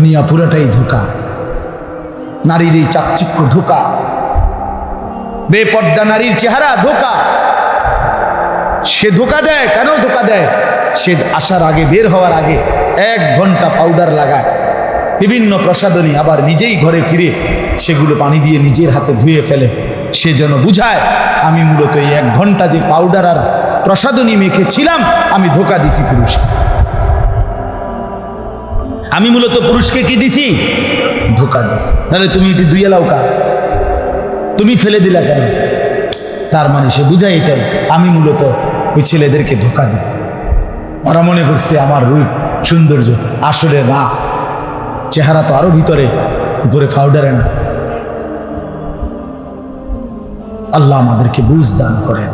দুনিয়া পুরাটাই ধোঁকা, নারীর এই চাকচিক্য ধোঁকা, বেপর্দা নারীর চেহারা ধোঁকা। সে ধোঁকা দেয়, কেন ধোঁকা দেয়? সে আসার আগে, বের হওয়ার আগে 1 ঘন্টা পাউডার লাগায় বিভিন্ন প্রসাধনী, আবার নিজেই ঘরে ফিরে সেগুলো পানি দিয়ে নিজের হাতে ধুয়ে ফেলে। সে যেন বুঝায় আমি মূলত এই 1 ঘন্টা যে পাউডার আর প্রসাধনী মেখেছিলাম, আমি ধোঁকা দিছি পুরুষকে। আমি মূলত পুরুষকে কি দিছি? ধোঁকা দিছি। নাহলে তুমি এটি ধুয়ে লাও কা, তুমি ফেলে দিলা কেন? তার মানে সে বুঝায় এটাই, আমি মূলত ওই ছেলেদেরকে ধোঁকা দিছি। ওরা মনে করছে আমার রূপ সৌন্দর্য, আসলে না। চেহারা তো আরো ভিতরে, উপরে পাউডারে না। আল্লাহ আমাদেরকে বুঝ দান করেন।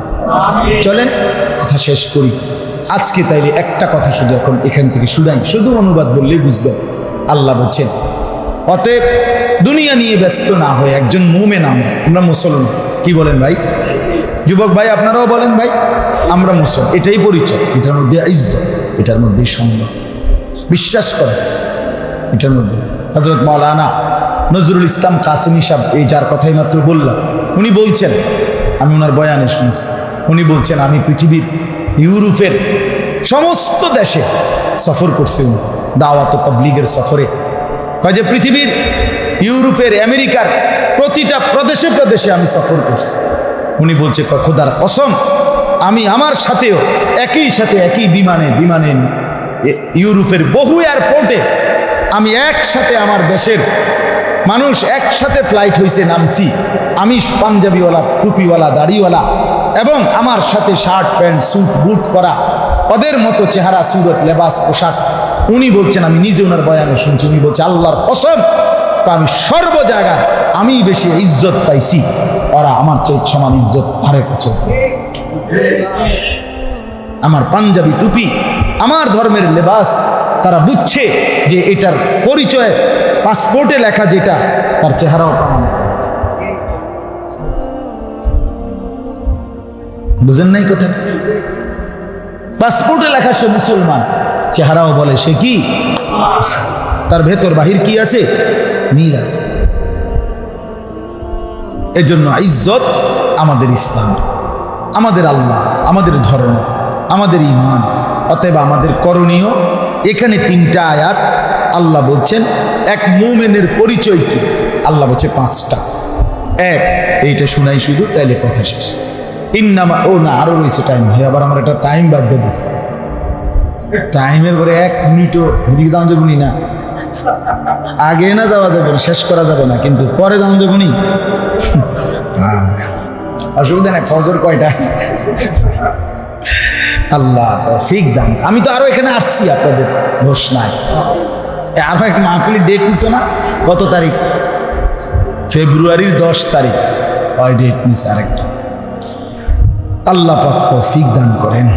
চলেন কথা শেষ করি আজকে। তাইলে একটা কথা শুধু এখন এখান থেকে শুনাই, শুধু অনুবাদ বললেই বুঝবেন। আল্লাহ বলছেন, অতএব দুনিয়া নিয়ে ব্যস্ত না হয়ে একজন মুমিন, আমরা মুসলমান, কি বলেন ভাই? যুবক ভাই আপনারাও বলেন ভাই, আমরা মুসলমান, এটাই পরিচয়। এটার মধ্যে ইজ্জত, এটার মধ্যে সম্মান, বিশ্বাস করে এটার মধ্যে। হযরত মাওলানা নজরুল ইসলাম কাসেমী সাহেব, এই যার কথাই মাত্র বললাম, উনি বলছেন, আমি ওনার বয়ানে শুনছি, উনি বলছেন আমি পৃথিবীর ইউরোপের সমস্ত দেশে সফর করছি। উনি দাওয়াত ও তাবলীগের সফরে কয় যে পৃথিবীর ইউরোপের, আমেরিকার প্রতিটা প্রদেশে প্রদেশে আমি সফর করছি। উনি বলছে খোদার কসম, আমি আমার সাথেও একই সাথে একই বিমানে ইউরোপের বহু এয়ারপোর্টে আমি একসাথে, আমার দেশের মানুষ একসাথে ফ্লাইট হয়েছে, নামছি। আমি পাঞ্জাবিওয়ালা, টুপিওয়ালা, দাড়িওয়ালা, এবং আমার সাথে শার্ট প্যান্ট স্যুট বুট পরা, ওদের মতো চেহারা, সুরত, লেবাস, পোশাক। উনি বলছেন, আমি নিজে ওনার বয়ানে শুনছি, উনি বলছে আল্লাহর কসম, আমি সর্ব জায়গায় আমি বেশি ইজ্জত পাইছি, ওরা আমার চেয়ে সমান ইজ্জত আরে কাছে। আমার পাঞ্জাবি টুপি, আমার ধর্মের লেবাস, তারা বুঝছে যে এটার পরিচয় পাসপোর্টে লেখা যেটা, তার চেহারাও প্রমাণ। বুঝেন নাই কথা? পাসপোর্টে লেখা সে মুসলমান, চেহারাও বলে সে কি, তার ভেতর বাহির কি আছে, মিল আছে। এজন্য ইজ্জত আমাদের ইসলাম, আমাদের আল্লাহ, আমাদের ধর্ম, আমাদের ঈমান। অতএব আমাদের করণীয়, এখানে 3টা আয়াত আল্লাহ বলছেন এক মুমিনের পরিচয় কি, আল্লাহ বলছে 5টা। এক, এইটা শুনাই শুধু, তাইলে কথা শেষ। ইন্নামা, ও না আরো রয়েছে টাইম, ভাই আবার আমার একটা টাইম বাদ দিয়ে দিছে। টাইমের পরে 1 মিনিটও এদিকে যাওয়া যাবনি না, আগে না যাওয়া যাবে না, শেষ করা যাবে না, কিন্তু পরে যাওয়া যাবনি। হ্যাঁ, অসুবিধা নাই। ফজর কয়টা? আল্লাহ তৌফিক দান। আমি তো আরো এখানে আসছি, আপনাদের দোষ নাই। আরো এক মাহফিলের ডেট নিছো না? কত তারিখ? ফেব্রুয়ারির 10 তারিখ। ওই ডেট নিছে আরেকটা। আল্লাহ পাক তৌফিক দান করেন।